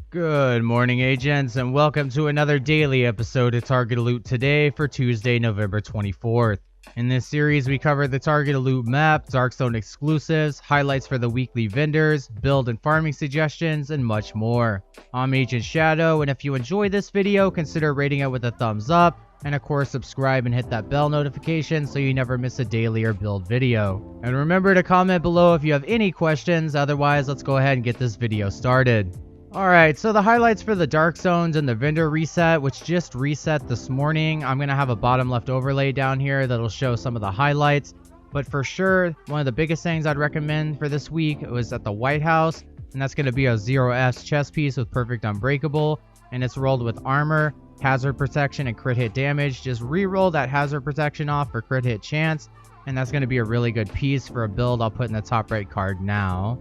Good morning, agents, and welcome to another daily episode of Target Loot today for Tuesday, November 24th. In this series, we cover the Target Loot map, Dark Zone exclusives, highlights for the weekly vendors, build and farming suggestions, and much more. I'm Agent Shadow, and if you enjoyed this video, consider rating it with a thumbs up, and of course subscribe and hit that bell notification so you never miss a daily or build video. And remember to comment below if you have any questions, otherwise let's go ahead and get this video started. Alright, so the highlights for the Dark Zones and the vendor reset, which just reset this morning. I'm going to have a bottom left overlay down here that'll show some of the highlights. But for sure, one of the biggest things I'd recommend for this week was at the White House. And that's going to be a 0S chest piece with perfect unbreakable. And it's rolled with armor, hazard protection, and crit hit damage. Just re-roll that hazard protection off for crit hit chance. And that's going to be a really good piece for a build I'll put in the top right card now.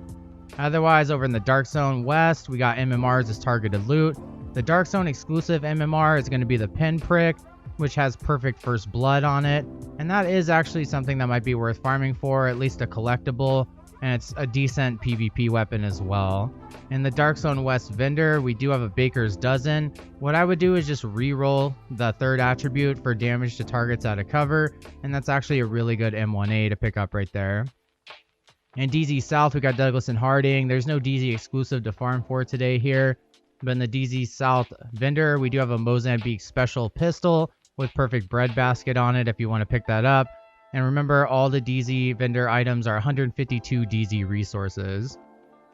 Otherwise, over in the Dark Zone West, we got MMRs as targeted loot. The Dark Zone exclusive MMR is going to be the Pinprick, which has perfect first blood on it. And that is actually something that might be worth farming for, at least a collectible. And it's a decent PvP weapon as well. In the Dark Zone West vendor, we do have a Baker's Dozen. What I would do is just re-roll the third attribute for damage to targets out of cover. And that's actually a really good M1A to pick up right there. In DZ South, we got Douglas and Harding. There's no DZ exclusive to farm for today here. But in the DZ South vendor, we do have a Mozambique special pistol with perfect bread basket on it if you want to pick that up. And remember, all the DZ vendor items are 152 DZ resources.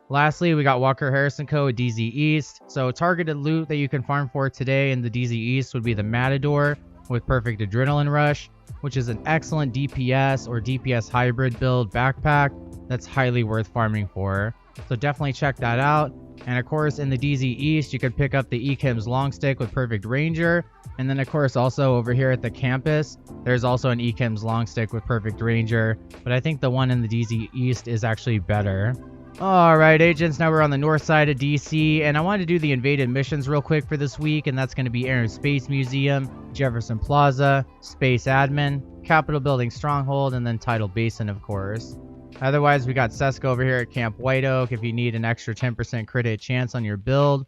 Lastly, we got Walker Harrison Co. at DZ East. So targeted loot that you can farm for today in the DZ East would be the Matador with perfect adrenaline rush, which is an excellent DPS or DPS hybrid build backpack that's highly worth farming for. So definitely check that out. And of course, in the DZ East, you could pick up the Ekim's long stick with perfect ranger. And then of course, also over here at the campus, there's also an Ekim's long stick with perfect ranger. But I think the one in the DZ East is actually better. Alright, agents, now we're on the north side of DC, and I wanted to do the invaded missions real quick for this week, and that's going to be Air and Space Museum, Jefferson Plaza, Space Admin, Capitol Building Stronghold, and then Tidal Basin, of course. Otherwise, we got Seska over here at Camp White Oak if you need an extra 10% crit hit chance on your build.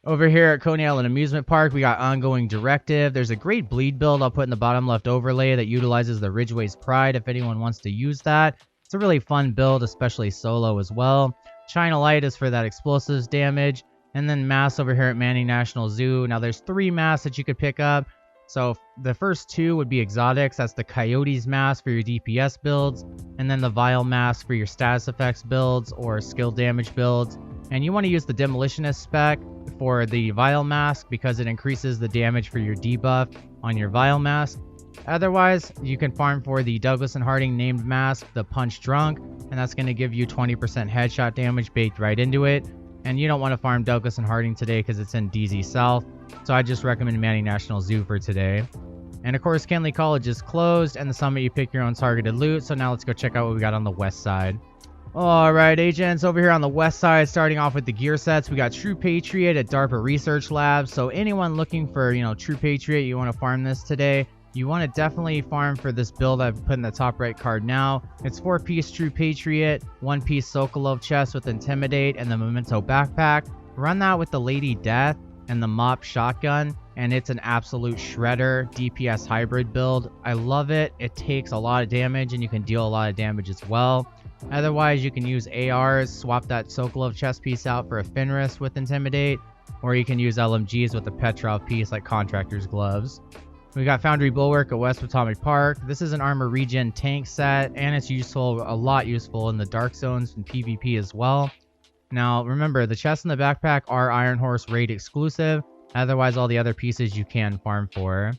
Over here at Coney Island Amusement Park, we got Ongoing Directive. There's a great bleed build I'll put in the bottom left overlay that utilizes the Ridgeway's Pride if anyone wants to use that. It's a really fun build, especially solo as well. China Light is for that explosives damage. And then Mass over here at Manning National Zoo. Now there's 3 Mass that you could pick up. So the first 2 would be exotics. That's the Coyotes Mass for your DPS builds. And then the Vile Mass for your status effects builds or skill damage builds. And you want to use the Demolitionist spec for the Vile Mask because it increases the damage for your debuff on your Vile Mask. Otherwise, you can farm for the Douglas and Harding named mask, the Punch Drunk, and that's going to give you 20% headshot damage baked right into it. And you don't want to farm Douglas and Harding today because it's in DZ South, so I just recommend Manning National Zoo for today. And of course, Kenley College is closed, and the Summit you pick your own targeted loot, so now let's go check out what we got on the west side. Alright, agents, over here on the west side, starting off with the gear sets, we got True Patriot at DARPA Research Labs. So anyone looking for, True Patriot, you want to farm this today, you want to definitely farm for this build I've put in the top right card now. It's 4-piece True Patriot, 1-piece Sokolov chest with Intimidate, and the Memento backpack. Run that with the Lady Death and the Mop shotgun, and it's an absolute shredder DPS hybrid build. I love it. It takes a lot of damage, and you can deal a lot of damage as well. Otherwise, you can use ARs, swap that Sokolov chest piece out for a Fenris with Intimidate, or you can use LMGs with a Petrov piece like Contractor's Gloves. We got Foundry Bulwark at West Potomac Park. This is an armor regen tank set, and it's useful, a lot useful in the Dark Zones and PvP as well. Now, remember, the chest and the backpack are Iron Horse raid exclusive. Otherwise, all the other pieces you can farm for.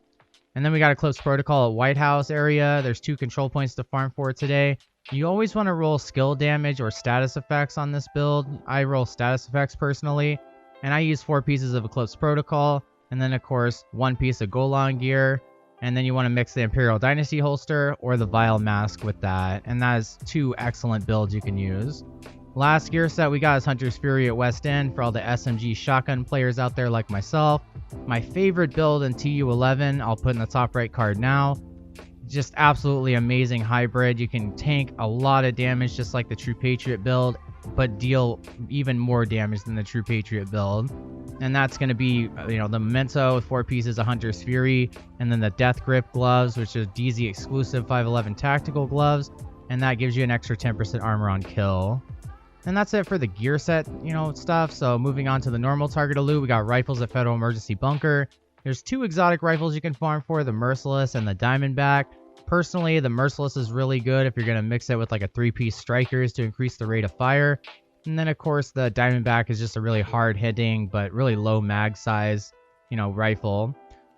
And then we got a Close Protocol at White House area. There's 2 control points to farm for today. You always want to roll skill damage or status effects on this build. I roll status effects personally, and I use 4 pieces of Eclipse Protocol. And then, of course, 1 piece of Golan gear. And then you want to mix the Imperial Dynasty holster or the Vile Mask with that. And that is 2 excellent builds you can use. Last gear set we got is Hunter's Fury at West End for all the SMG shotgun players out there like myself. My favorite build in TU11, I'll put in the top right card now. Just absolutely amazing hybrid. You can tank a lot of damage just like the True Patriot build, but deal even more damage than the True Patriot build. And that's going to be, the Memento with 4 pieces of Hunter's Fury, and then the Death Grip gloves, which is DZ exclusive 511 tactical gloves, and that gives you an extra 10% armor on kill. And that's it for the gear set, stuff. So moving on to the normal target loot, we got rifles at Federal Emergency Bunker. There's 2 exotic rifles you can farm for, the Merciless and the Diamondback. Personally, the Merciless is really good if you're going to mix it with like a 3-piece Strikers to increase the rate of fire. And then, of course, the Diamondback is just a really hard-hitting but really low mag size, rifle.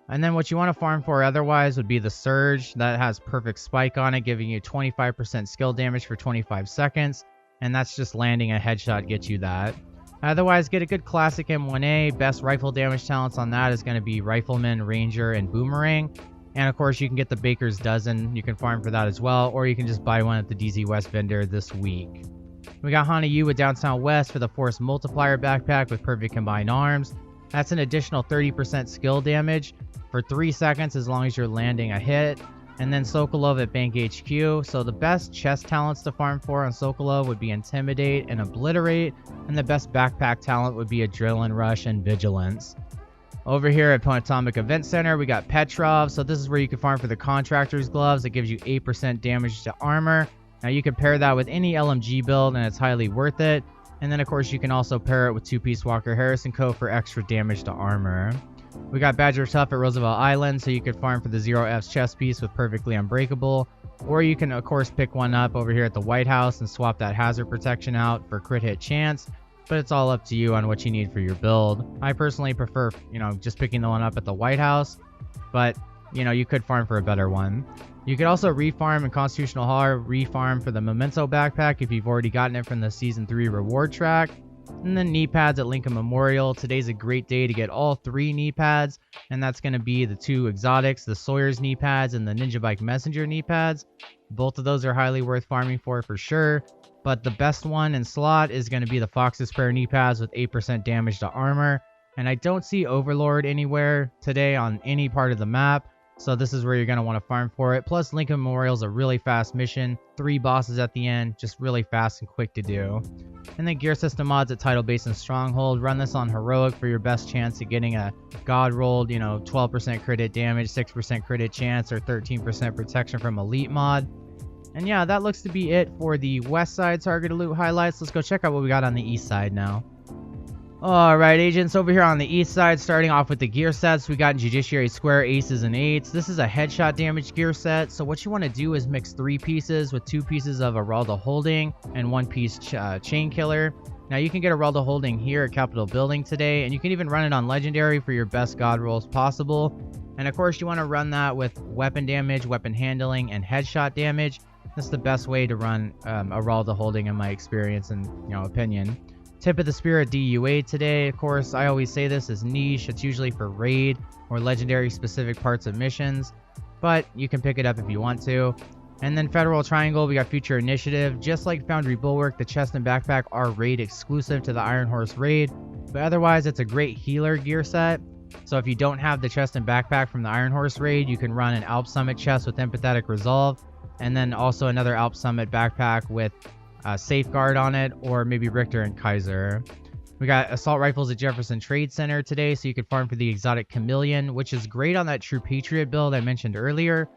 And then what you want to farm for otherwise would be the Surge. That has perfect spike on it, giving you 25% skill damage for 25 seconds. And that's just landing a headshot gets you that. Otherwise, get a good classic M1A. Best rifle damage talents on that is going to be Rifleman, Ranger, and Boomerang. And of course, you can get the Baker's Dozen. You can farm for that as well, or you can just buy one at the DZ West vendor this week. We got Hana Yu with Downtown West for the Force Multiplier backpack with perfect combined arms. That's an additional 30% skill damage for 3 seconds as long as you're landing a hit. And then Sokolov at Bank HQ. So the best chest talents to farm for on Sokolov would be Intimidate and Obliterate. And the best backpack talent would be Adrenaline Rush and Vigilance. Over here at Atomic Event Center, we got Petrov. So this is where you can farm for the Contractor's Gloves. It gives you 8% damage to armor. Now you can pair that with any LMG build and it's highly worth it. And then of course you can also pair it with 2-piece Walker Harrison Co. for extra damage to armor. We got Badger Tough at Roosevelt Island, so you could farm for the 0F's chest piece with Perfectly Unbreakable. Or you can, of course, pick one up over here at the White House and swap that hazard protection out for crit hit chance. But it's all up to you on what you need for your build. I personally prefer, just picking the one up at the White House. But, you could farm for a better one. You could also refarm in Constitutional Hall, refarm for the Memento backpack if you've already gotten it from the Season 3 reward track. And then knee pads at Lincoln Memorial. Today's a great day to get all 3 knee pads, and that's going to be the 2 exotics, the Sawyer's knee pads and the Ninja Bike Messenger knee pads. Both of those are highly worth farming for sure, but the best one in slot is going to be the Fox's Prayer knee pads with 8% damage to armor. And I don't see Overlord anywhere today on any part of the map, so this is where you're going to want to farm for it. Plus, Lincoln Memorial is a really fast mission, 3 bosses at the end, just really fast and quick to do. And then gear system mods at Tidal Basin Stronghold. Run this on Heroic for your best chance at getting a God rolled, 12% crit hit damage, 6% crit hit chance, or 13% protection from Elite mod. And yeah, that looks to be it for the West Side targeted loot highlights. Let's go check out what we got on the East Side now. Alright, agents, over here on the East Side, starting off with the gear sets, we got Judiciary Square Aces and 8s. This is a headshot damage gear set, so what you want to do is mix 3 pieces with 2 pieces of Araldo Holding and 1 piece Chain Killer. Now you can get Araldo Holding here at Capitol Building today, and you can even run it on Legendary for your best God rolls possible. And of course you want to run that with weapon damage, weapon handling, and headshot damage. That's the best way to run Araldo Holding in my experience and opinion. Tip of the Spear at DUA today. Of course, I always say this is niche. It's usually for raid or legendary specific parts of missions, but you can pick it up if you want to. And then Federal Triangle, we got Future Initiative. Just like Foundry Bulwark, the chest and backpack are raid exclusive to the Iron Horse raid, but otherwise it's a great healer gear set. So if you don't have the chest and backpack from the Iron Horse raid, you can run an Alp Summit chest with Empathetic Resolve, and then also another Alp Summit backpack with Safeguard on it, or maybe Richter and Kaiser. We got assault rifles at Jefferson Trade Center today, so you can farm for the exotic Chameleon, which is great on that True Patriot build I mentioned earlier,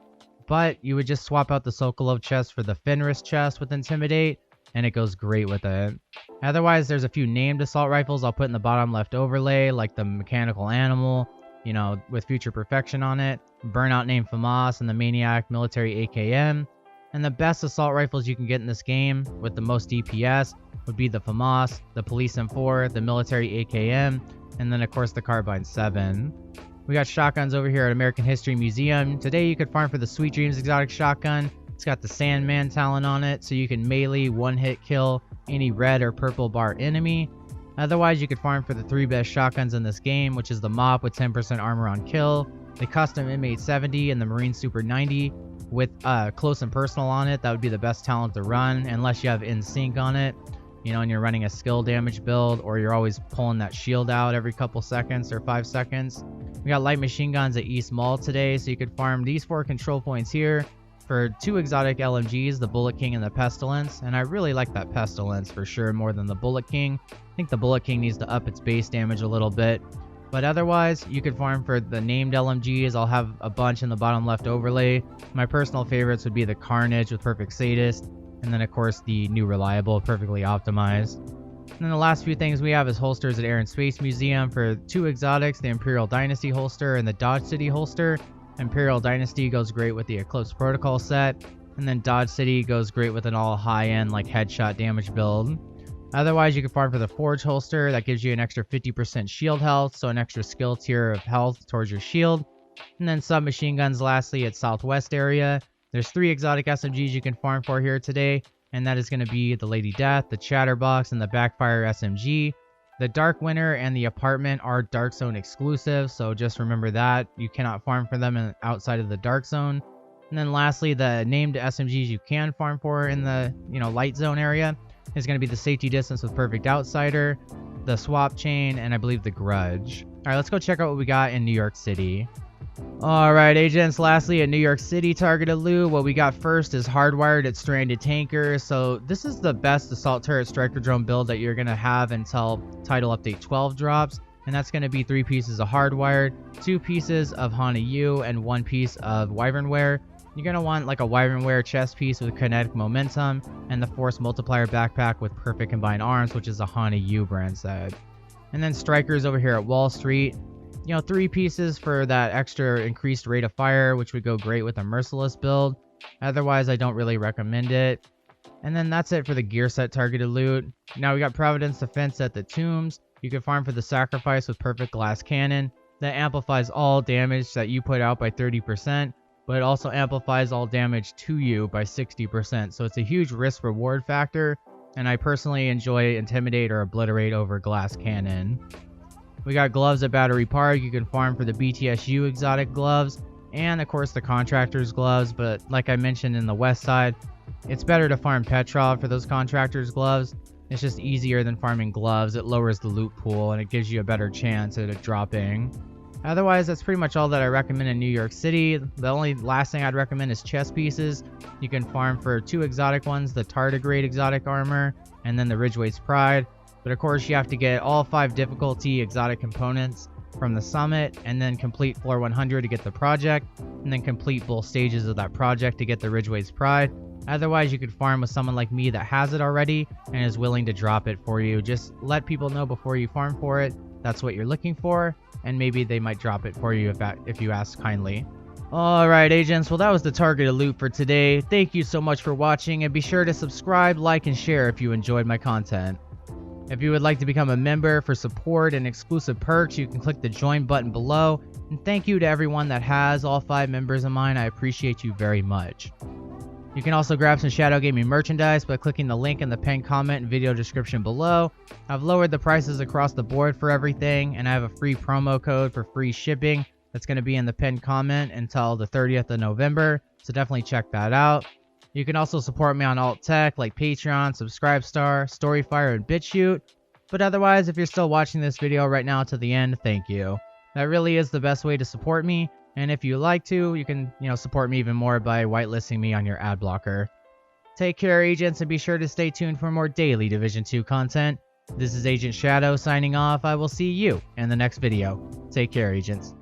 but you would just swap out the Sokolov chest for the Fenris chest with Intimidate, and it goes great with it. Otherwise, there's a few named assault rifles I'll put in the bottom left overlay, like the Mechanical Animal, with Future Perfection on it, Burnout named FAMAS, and the Maniac Military AKM. And the best assault rifles you can get in this game with the most DPS would be the FAMAS, the Police M4, the Military AKM, and then of course the Carbine 7. We got shotguns over here at American History Museum. Today you could farm for the Sweet Dreams exotic shotgun. It's got the Sandman talent on it, so you can melee one-hit kill any red or purple bar enemy. Otherwise, you could farm for the 3 best shotguns in this game, which is the Mop with 10% armor on kill, the Custom M870, and the Marine Super 90 with close and personal on it. That would be the best talent to run, unless you have In Sync on it. you know, and you're running a skill damage build, or you're always pulling that shield out every couple seconds or 5 seconds. We got light machine guns at East Mall today, so you could farm these 4 control points here for 2 exotic LMGs, the Bullet King and the Pestilence, and I really like that Pestilence for sure more than the Bullet King. I think the Bullet King needs to up its base damage a little bit, but otherwise you could farm for the named LMGs. I'll have a bunch in the bottom left overlay. My personal favorites would be the Carnage with Perfect Sadist, and then of course the new Reliable, perfectly optimized. And then the last few things we have is holsters at Air and Space Museum for 2 exotics, the Imperial Dynasty holster and the Dodge City holster. Imperial Dynasty goes great with the Eclipse Protocol set, and then Dodge City goes great with an all high-end like headshot damage build. Otherwise, you can farm for the Forge holster. That gives you an extra 50% shield health, so an extra skill tier of health towards your shield. And then submachine guns lastly at Southwest area. There's 3 exotic SMGs you can farm for here today, and that is going to be the Lady Death, the Chatterbox, and the Backfire SMG. The Dark Winter and the Apartment are Dark Zone exclusive, so just remember that. You cannot farm for them outside of the Dark Zone. And then lastly, the named SMGs you can farm for in the Light Zone area is going to be the Safety Distance with Perfect Outsider, the Swap Chain, and I believe the Grudge. Alright, let's go check out what we got in New York City. Alright, agents, lastly at New York City targeted loot, what we got first is Hardwired at Stranded Tanker. So this is the best Assault Turret Striker Drone build that you're going to have until Title Update 12 drops, and that's going to be 3 pieces of Hardwired, 2 pieces of Hana U, and 1 piece of Wyvernware. You're going to want like a Wyvernware chest piece with Kinetic Momentum, and the Force Multiplier backpack with Perfect Combined Arms, which is a Hana U brand set. And then Strikers over here at Wall Street. 3 pieces for that extra increased rate of fire, which would go great with a Merciless build. Otherwise, I don't really recommend it. And then that's it for the gear set targeted loot. Now we got Providence Defense at the Tombs. You can farm for the Sacrifice with Perfect Glass Cannon. That amplifies all damage that you put out by 30%, but it also amplifies all damage to you by 60%. So it's a huge risk reward factor, and I personally enjoy Intimidate or Obliterate over Glass Cannon. We got gloves at Battery Park. You can farm for the BTSU exotic gloves and of course the contractors gloves, but like I mentioned in the west side, it's better to farm Petrov for those contractors gloves. It's just easier than farming gloves. It lowers the loot pool and it gives you a better chance at it dropping. Otherwise, that's pretty much all that I recommend in New York City. The only last thing I'd recommend is chest pieces. You can farm for 2 exotic ones, the Tardigrade exotic armor and then the Ridgeway's Pride. But of course, you have to get all 5 difficulty exotic components from the summit, and then complete floor 100 to get the project, and then complete both stages of that project to get the Ridgeway's Pride. Otherwise, you could farm with someone like me that has it already and is willing to drop it for you. Just let people know before you farm for it that's what you're looking for, and maybe they might drop it for you if you ask kindly. Alright agents, well that was the targeted loot for today. Thank you so much for watching, and be sure to subscribe, like, and share if you enjoyed my content. If you would like to become a member for support and exclusive perks, you can click the join button below. And thank you to everyone that has, all 5 members of mine. I appreciate you very much. You can also grab some Shadow Gaming merchandise by clicking the link in the pinned comment and video description below. I've lowered the prices across the board for everything, and I have a free promo code for free shipping that's going to be in the pinned comment until the 30th of November, so definitely check that out. You can also support me on alt tech like Patreon, Subscribestar, Storyfire, and BitChute. But otherwise, if you're still watching this video right now to the end, thank you. That really is the best way to support me. And if you like to, you can, support me even more by whitelisting me on your ad blocker. Take care, agents, and be sure to stay tuned for more daily Division 2 content. This is Agent Shadow signing off. I will see you in the next video. Take care, agents.